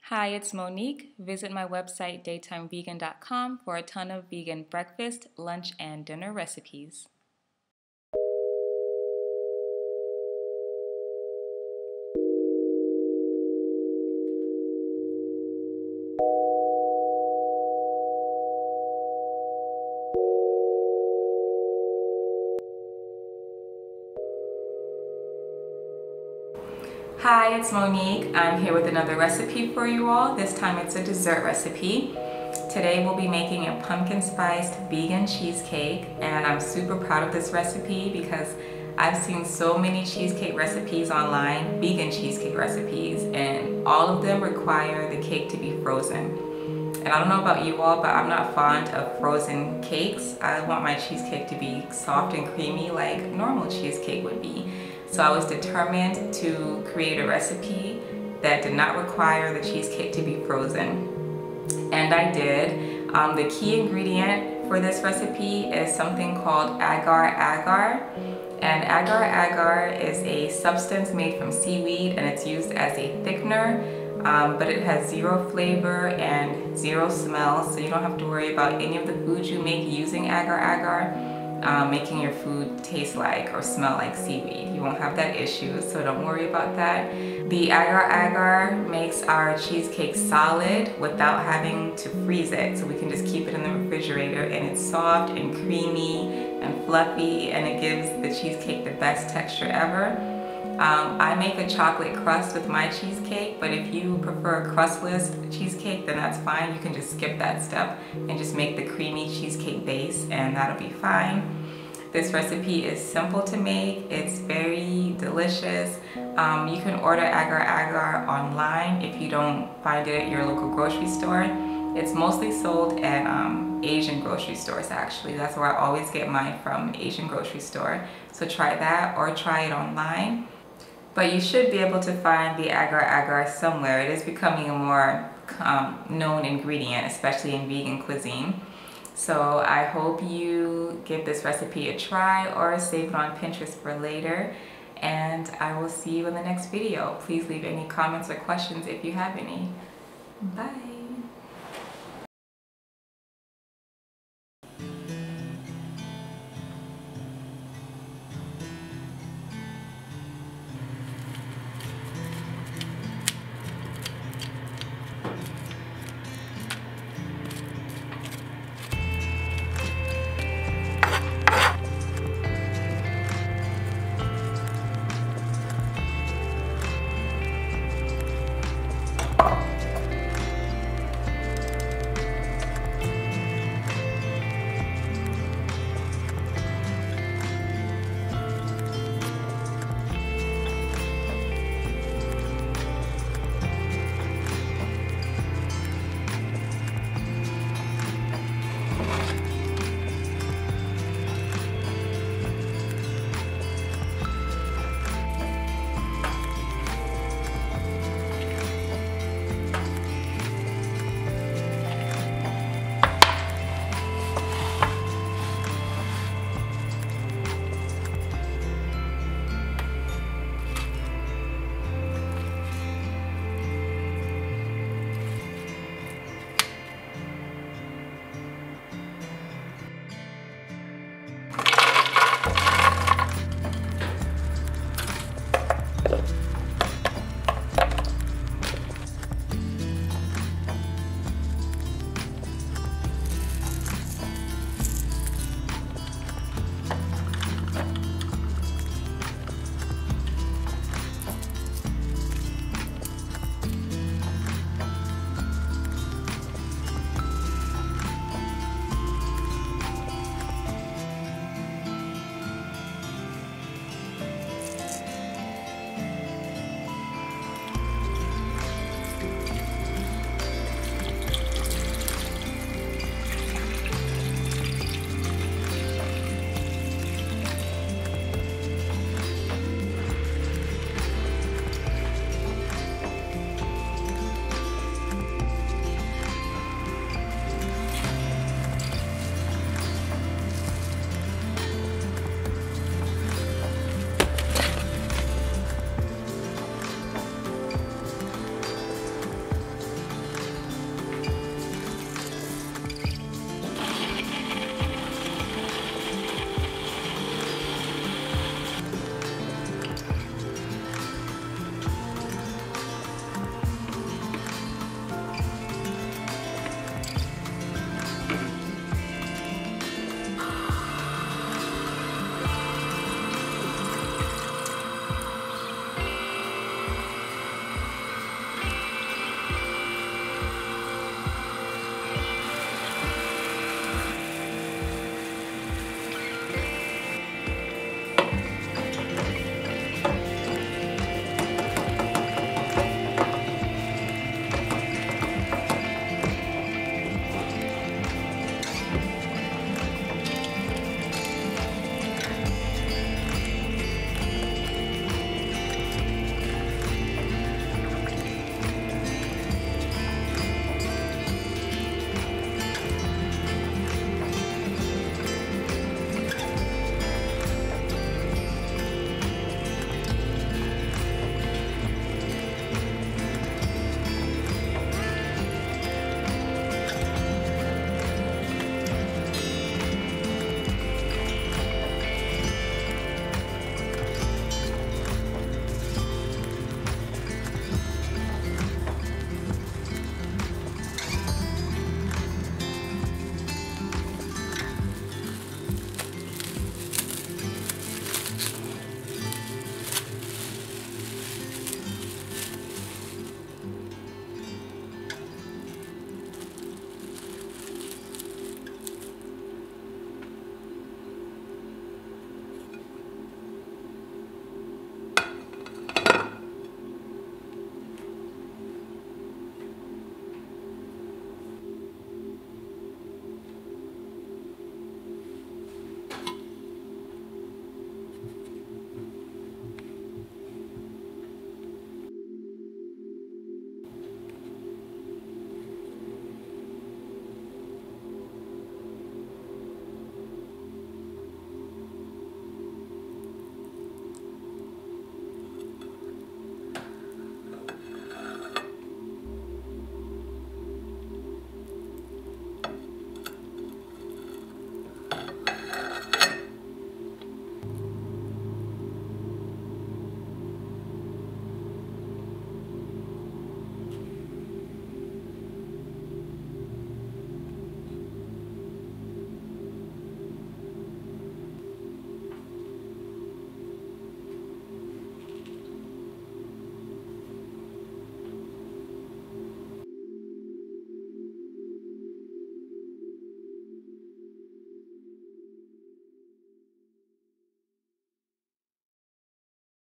Hi, it's Monique. Visit my website daytimevegan.com for a ton of vegan breakfast, lunch, and dinner recipes. Hi, it's Monique. I'm here with another recipe for you all. This time it's a dessert recipe. Today we'll be making a pumpkin spiced vegan cheesecake, and I'm super proud of this recipe because I've seen so many cheesecake recipes online, vegan cheesecake recipes, and all of them require the cake to be frozen. And I don't know about you all, but I'm not fond of frozen cakes. I want my cheesecake to be soft and creamy like normal cheesecake would be. So I was determined to create a recipe that did not require the cheesecake to be frozen. And I did. The key ingredient for this recipe is something called Agar. And Agar is a substance made from seaweed, and it's used as a thickener, but it has zero flavor and zero smell, so you don't have to worry about any of the foods you make using Agar making your food taste like or smell like seaweed. You won't have that issue, so don't worry about that. The Agar makes our cheesecake solid without having to freeze it, so we can just keep it in the refrigerator, and it's soft and creamy and fluffy, and it gives the cheesecake the best texture ever. I make a chocolate crust with my cheesecake, but if you prefer a crustless cheesecake, then that's fine. You can just skip that step and just make the creamy cheesecake base, and that'll be fine. This recipe is simple to make. It's very delicious. You can order Agar online if you don't find it at your local grocery store. It's mostly sold at Asian grocery stores, actually. That's where I always get mine from, Asian grocery store. So try that or try it online. But you should be able to find the Agar somewhere. It is becoming a more known ingredient, especially in vegan cuisine. So I hope you give this recipe a try or save it on Pinterest for later. And I will see you in the next video. Please leave any comments or questions if you have any. Bye.